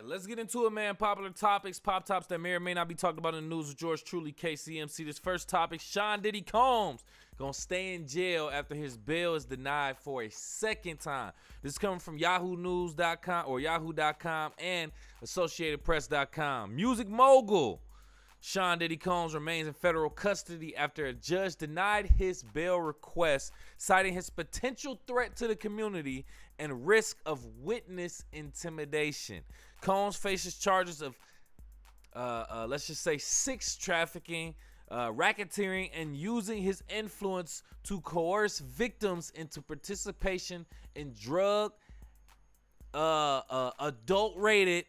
let's get into it, man. Popular topics, pop tops that may or may not be talked about in the news with yours truly, KCMC. This first topic, Sean Diddy Combs gonna stay in jail after his bail is denied for a second time. This is coming from yahoonews.com or yahoo.com and associatedpress.com. Music mogul Sean Diddy Combs remains in federal custody after a judge denied his bail request, citing his potential threat to the community and risk of witness intimidation. Combs faces charges of, let's just say, sex trafficking, racketeering, and using his influence to coerce victims into participation in drug, adult-rated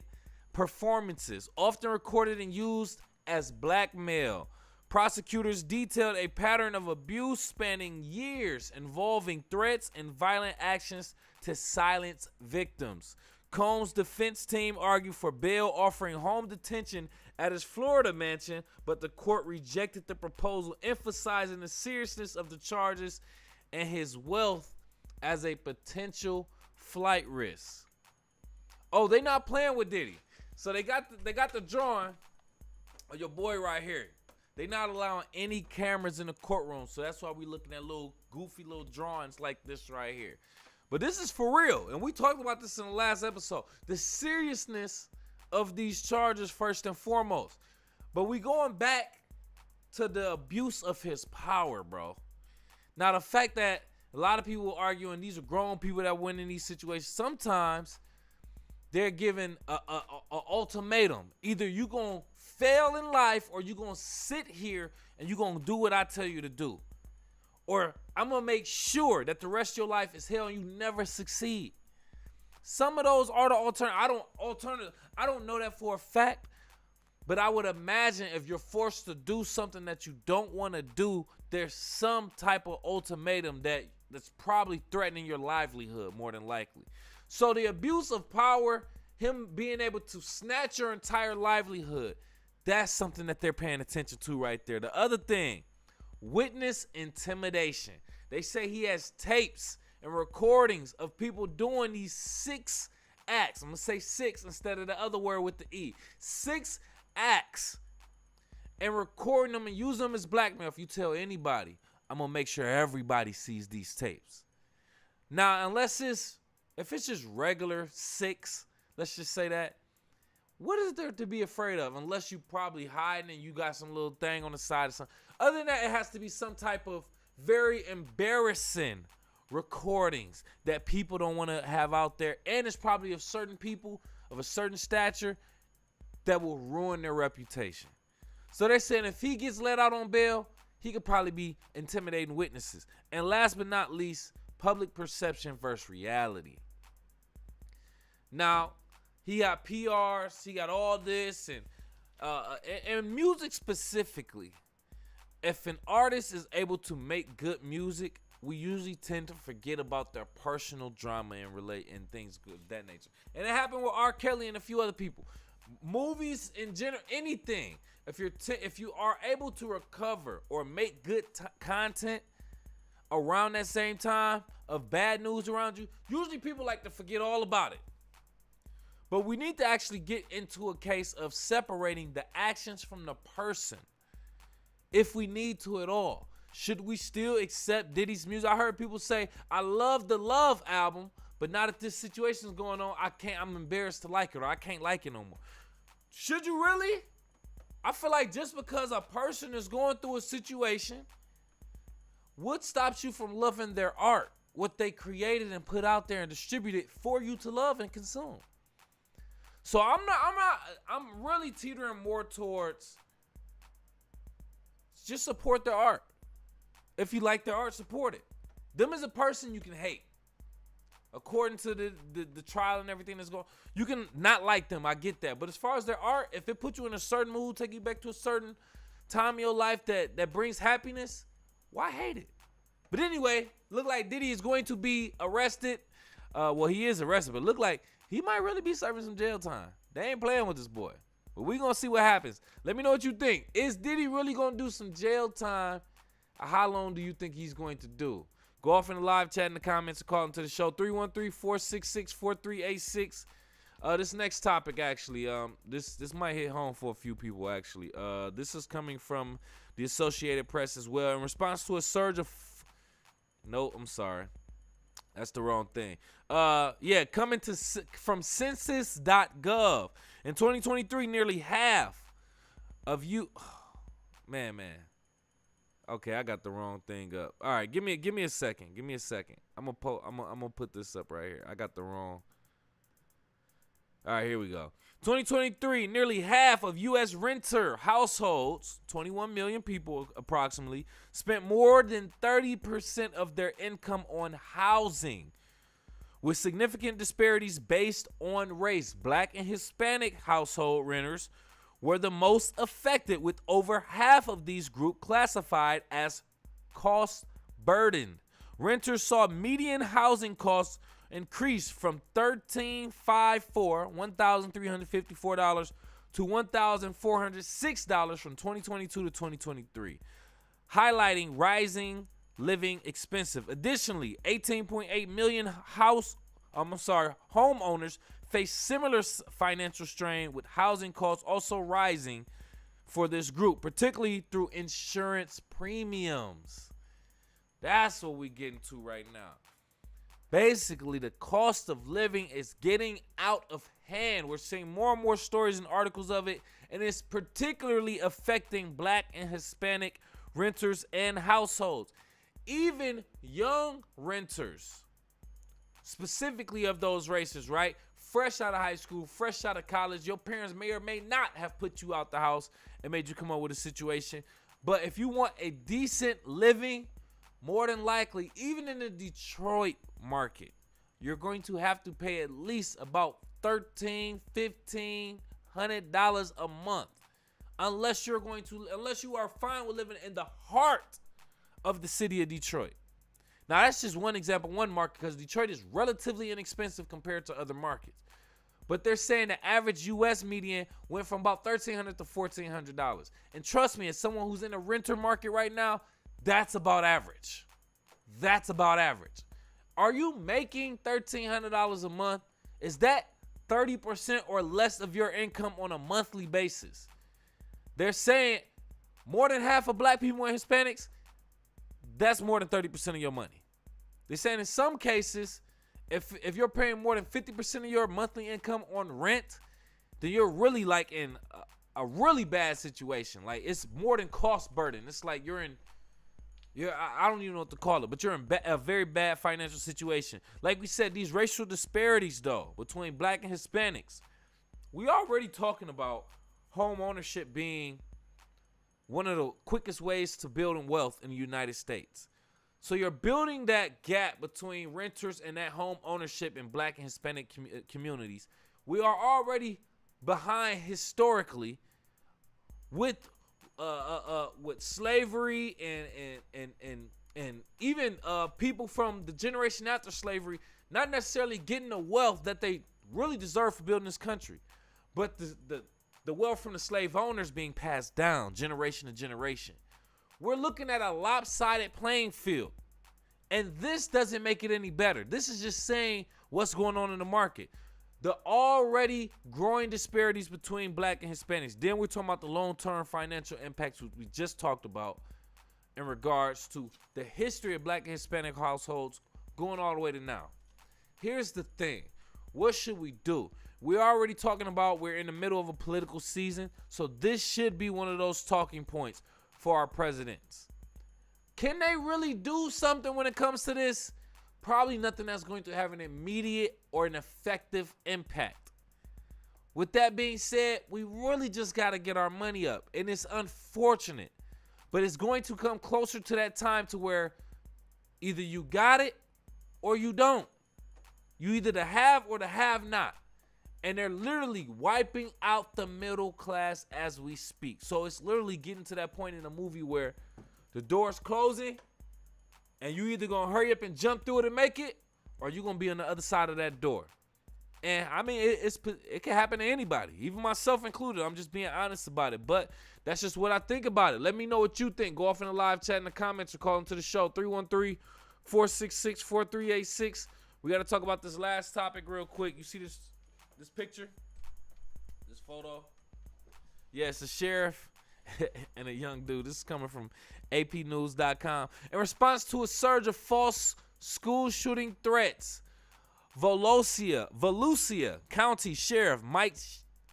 performances, often recorded and used as blackmail. Prosecutors detailed a pattern of abuse spanning years involving threats and violent actions to silence victims. Combs' defense team argued for bail, offering home detention at his Florida mansion, but the court rejected the proposal, emphasizing the seriousness of the charges and his wealth as a potential flight risk. Oh, they not playing with Diddy. So they got the drawing of your boy right here. They not allowing any cameras in the courtroom, so that's why we looking at little goofy little drawings like this right here. But this is for real, and we talked about this in the last episode. The seriousness of these charges first and foremost. But we going back to the abuse of his power, bro. Now, the fact that a lot of people arguing these are grown people that win in these situations, sometimes they're given a ultimatum. Either you gonna fail in life or you gonna sit here and you gonna do what I tell you to do. Or I'm gonna make sure that the rest of your life is hell and you never succeed. Some of those are the alternative. I don't know that for a fact, but I would imagine if you're forced to do something that you don't want to do, there's some type of ultimatum that's probably threatening your livelihood more than likely. So the abuse of power, him being able to snatch your entire livelihood, that's something that they're paying attention to right there. The other thing, witness intimidation. They say he has tapes and recordings of people doing these 6 acts. I'm going to say 6 instead of the other word with the E. 6 acts. And recording them and using them as blackmail. If you tell anybody, I'm going to make sure everybody sees these tapes. Now, if it's just regular 6, let's just say that, what is there to be afraid of? Unless you probably hiding and you got some little thing on the side or something. Other than that, it has to be some type of very embarrassing recordings that people don't want to have out there. And it's probably of certain people of a certain stature that will ruin their reputation. So they're saying if he gets let out on bail, he could probably be intimidating witnesses. And last but not least, public perception versus reality. Now, he got PRs, he got all this, and music specifically. If an artist is able to make good music, we usually tend to forget about their personal drama and things of that nature. And it happened with R. Kelly and a few other people. Movies in general, anything. If you are able to recover or make good content around that same time of bad news around you, usually people like to forget all about it. But we need to actually get into a case of separating the actions from the person, if we need to at all. Should we still accept Diddy's music? I heard people say, I love the Love album, but now that this situation is going on, I'm embarrassed to like it, or I can't like it no more. Should you really? I feel like just because a person is going through a situation, what stops you from loving their art, what they created and put out there and distributed for you to love and consume? So I'm really teetering more towards just support their art. If you like their art, support it. Them as a person you can hate. According to the trial and everything that's going on, you can not like them, I get that. But as far as their art, if it puts you in a certain mood, take you back to a certain time in your life that brings happiness, why hate it? But anyway, look like Diddy is going to be arrested. Well, he is arrested, but look like he might really be serving some jail time. They ain't playing with this boy. But we going to see what happens. Let me know what you think. Is Diddy really going to do some jail time? How long do you think he's going to do? Go off in the live chat in the comments or call into the show. 313-466-4386. This next topic actually, this might hit home for a few people actually. This is coming from the Associated Press as well in response to a surge of. No, I'm sorry, that's the wrong thing. Coming from census.gov in 2023, nearly half of you. Man. Okay, I got the wrong thing up. All right, give me a second. I'm gonna put this up right here. I got the wrong. All right, here we go. 2023, nearly half of U.S. renter households, 21 million people approximately, spent more than 30% of their income on housing, with significant disparities based on race. Black and Hispanic household renters were the most affected, with over half of these groups classified as cost burdened. Renters saw median housing costs increase from $1,354 to $1,406 from 2022 to 2023, highlighting rising living expenses. Additionally, 18.8 million homeowners face similar financial strain, with housing costs also rising for this group, particularly through insurance premiums. That's what we're getting to right now. Basically, the cost of living is getting out of hand. We're seeing more and more stories and articles of it, and it's particularly affecting Black and Hispanic renters and households. Even young renters, specifically of those races, right? Fresh out of high school, fresh out of college, your parents may or may not have put you out the house and made you come up with a situation. But if you want a decent living, more than likely, even in the Detroit market, you're going to have to pay at least about $1,500 a month, unless you are fine with living in the heart of the city of Detroit. Now, that's just one example, one market, because Detroit is relatively inexpensive compared to other markets. But they're saying the average U.S. median went from about $1,300 to $1,400. And trust me, as someone who's in the renter market right now, that's about average. Are you making $1,300 a month? Is that 30% or less of your income on a monthly basis? They're saying more than half of Black people and Hispanics, that's more than 30% of your money. They're saying in some cases, if you're paying more than 50% of your monthly income on rent, then you're really like in a really bad situation. Like, it's more than cost burden. It's like I don't even know what to call it, but you're in a very bad financial situation. Like we said, these racial disparities, though, between Black and Hispanics, we already talking about home ownership being one of the quickest ways to building wealth in the United States. So you're building that gap between renters and that home ownership in Black and Hispanic communities. We are already behind historically with slavery and even people from the generation after slavery not necessarily getting the wealth that they really deserve for building this country, but the wealth from the slave owners being passed down generation to generation. We're looking at a lopsided playing field, and this doesn't make it any better. This is just saying what's going on in the market. The already growing disparities between Black and Hispanics. Then we're talking about the long-term financial impacts we just talked about in regards to the history of Black and Hispanic households going all the way to now. Here's the thing. What should we do? We're already talking about we're in the middle of a political season, so this should be one of those talking points for our presidents. Can they really do something when it comes to this? Probably nothing that's going to have an immediate or an effective impact. With that being said, we really just got to get our money up. And it's unfortunate, but it's going to come closer to that time to where either you got it or you don't. You either the have or the have not. And they're literally wiping out the middle class as we speak. So it's literally getting to that point in the movie where the door's closing and you either going to hurry up and jump through it and make it, or you're going to be on the other side of that door. And I mean, it can happen to anybody, even myself included. I'm just being honest about it. But that's just what I think about it. Let me know what you think. Go off in the live chat in the comments or call into the show, 313-466-4386. We got to talk about this last topic real quick. You see this this picture, this photo. Yeah, it's a sheriff and a young dude. This is coming from apnews.com. In response to a surge of false school shooting threats, Volusia County Sheriff Mike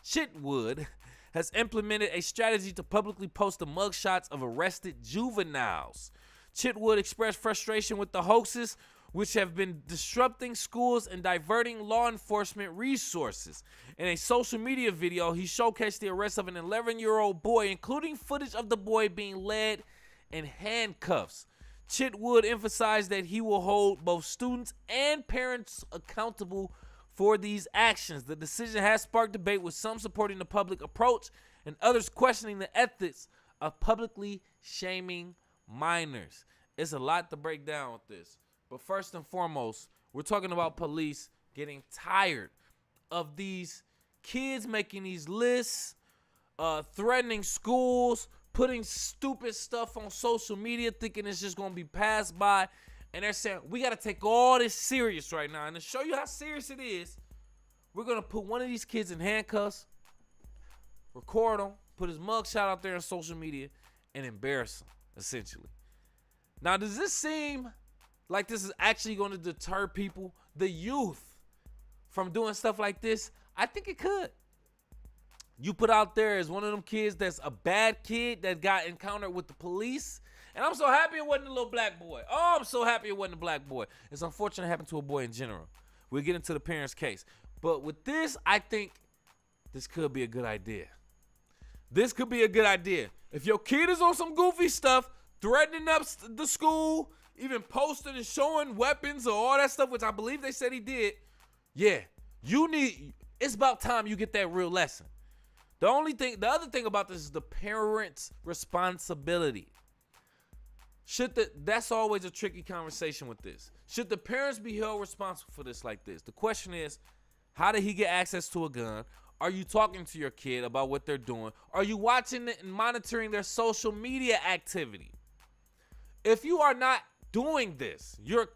Chitwood has implemented a strategy to publicly post the mugshots of arrested juveniles. Chitwood expressed frustration with the hoaxes, which have been disrupting schools and diverting law enforcement resources. In a social media video, he showcased the arrest of an 11-year-old boy, including footage of the boy being led in handcuffs. Chitwood emphasized that he will hold both students and parents accountable for these actions. The decision has sparked debate, with some supporting the public approach and others questioning the ethics of publicly shaming minors. It's a lot to break down with this. But first and foremost, we're talking about police getting tired of these kids making these lists, threatening schools, putting stupid stuff on social media, thinking it's just going to be passed by. And they're saying, we got to take all this serious right now. And to show you how serious it is, we're going to put one of these kids in handcuffs, record him, put his mugshot out there on social media, and embarrass him, essentially. Now, does this seem like this is actually going to deter people, the youth, from doing stuff like this? I think it could. You put out there as one of them kids that's a bad kid that got encountered with the police. And I'm so happy it wasn't a little black boy. Oh, I'm so happy it wasn't a black boy. It's unfortunate it happened to a boy in general. We'll get into the parents' case. But with this, I think this could be a good idea. This could be a good idea. If your kid is on some goofy stuff, threatening up the school, even posting and showing weapons or all that stuff, which I believe they said he did, yeah, it's about time you get that real lesson. The other thing about this is the parent's responsibility. That's always a tricky conversation with this. Should the parents be held responsible for this like this? The question is, how did he get access to a gun? Are you talking to your kid about what they're doing? Are you watching it and monitoring their social media activity? If you are not doing this, you're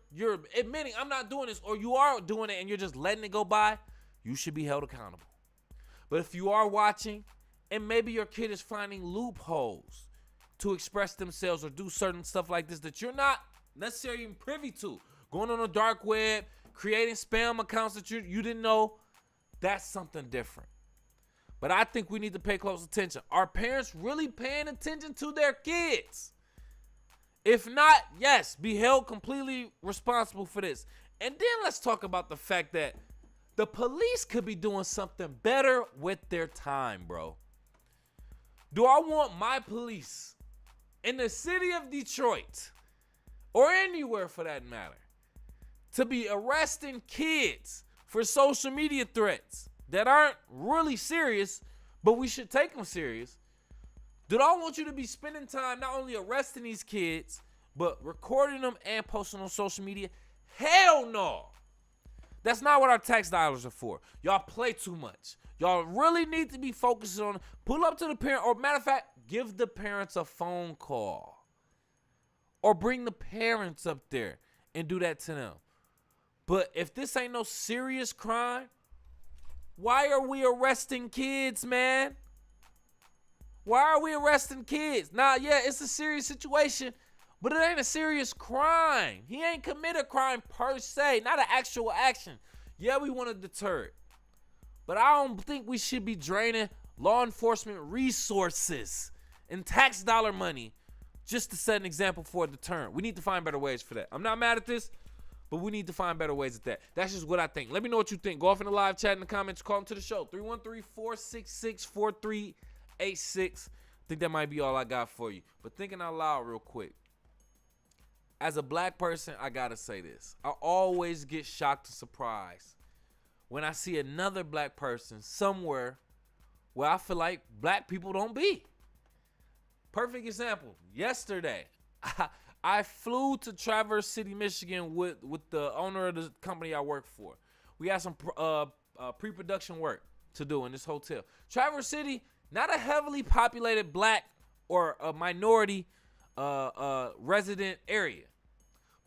admitting I'm not doing this, or you are doing it and you're just letting it go by, you should be held accountable. But if you are watching and maybe your kid is finding loopholes to express themselves or do certain stuff like this that you're not necessarily even privy to, going on the dark web, creating spam accounts that you didn't know, that's something different. But I think we need to pay close attention. Are parents really paying attention to their kids? If not, yes, be held completely responsible for this. And then let's talk about the fact that the police could be doing something better with their time, bro. Do I want my police in the city of Detroit, or anywhere for that matter, to be arresting kids for social media threats that aren't really serious, but we should take them serious? Do I want you to be spending time not only arresting these kids, but recording them and posting on social media? Hell no. That's not what our tax dollars are for. Y'all play too much. Y'all really need to be focusing on, pull up to the parent, or matter of fact, give the parents a phone call. Or bring the parents up there and do that to them. But if this ain't no serious crime, why are we arresting kids, man? Why are we arresting kids? Nah, yeah, it's a serious situation, but it ain't a serious crime. He ain't committed a crime per se, not an actual action. Yeah, we want to deter it, but I don't think we should be draining law enforcement resources and tax dollar money just to set an example for a deterrent. We need to find better ways for that. I'm not mad at this, but we need to find better ways at that. That's just what I think. Let me know what you think. Go off in the live chat in the comments. Call into the show. 313-466-4386. I think that might be all I got for you. But thinking out loud real quick. As a black person, I got to say this. I always get shocked and surprised when I see another black person somewhere where I feel like black people don't be. Perfect example. Yesterday, I flew to Traverse City, Michigan with the owner of the company I work for. We had some pre-production work to do in this hotel. Traverse City, not a heavily populated black or a minority resident area.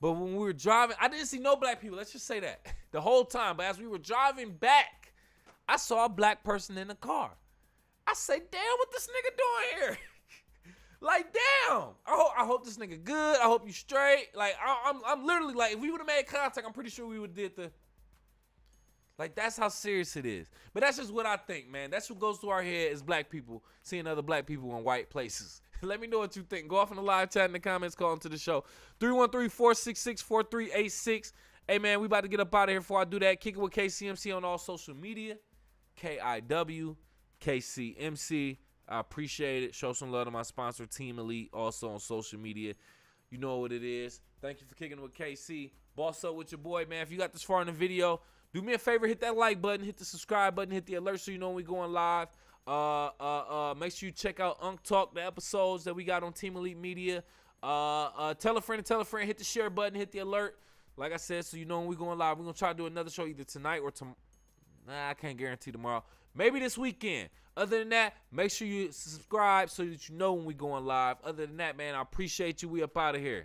But when we were driving, I didn't see no black people. Let's just say that the whole time. But as we were driving back, I saw a black person in the car. I say, damn, what this nigga doing here? Like, damn. I hope this nigga good. I hope you straight. Like, I'm literally like, if we would have made contact, I'm pretty sure we would have did the. Like, that's how serious it is. But that's just what I think, man. That's what goes through our head as black people, seeing other black people in white places. Let me know what you think. Go off in the live chat in the comments, call into the show. 313-466-4386. Hey, man, we about to get up out of here. Before I do that, kick it with KCMC on all social media. KIWKCMC. I appreciate it. Show some love to my sponsor, Team Elite, also on social media. You know what it is. Thank you for kicking it with KC. Boss up with your boy, man. If you got this far in the video, do me a favor, hit that like button, hit the subscribe button, hit the alert so you know when we going live. Make sure you check out Unk Talk, the episodes that we got on Team Elite Media. Tell a friend, hit the share button, hit the alert. Like I said, so you know when we going live. We're going to try to do another show either tonight or tomorrow. Nah, I can't guarantee tomorrow. Maybe this weekend. Other than that, make sure you subscribe so that you know when we going live. Other than that, man, I appreciate you. We up out of here.